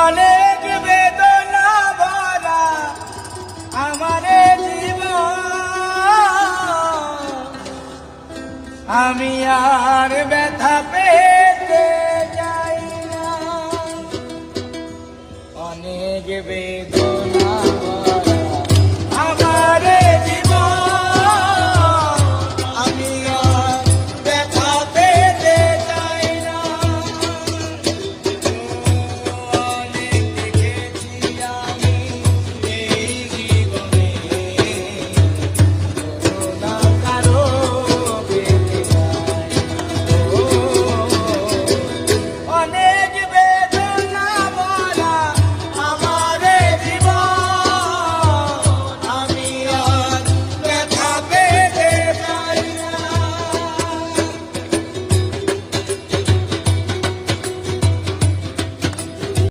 অনেক বেদনা ভরা আমার জীবন, আমি আর ব্যথা পেতে চাই না। অনেক বেদনা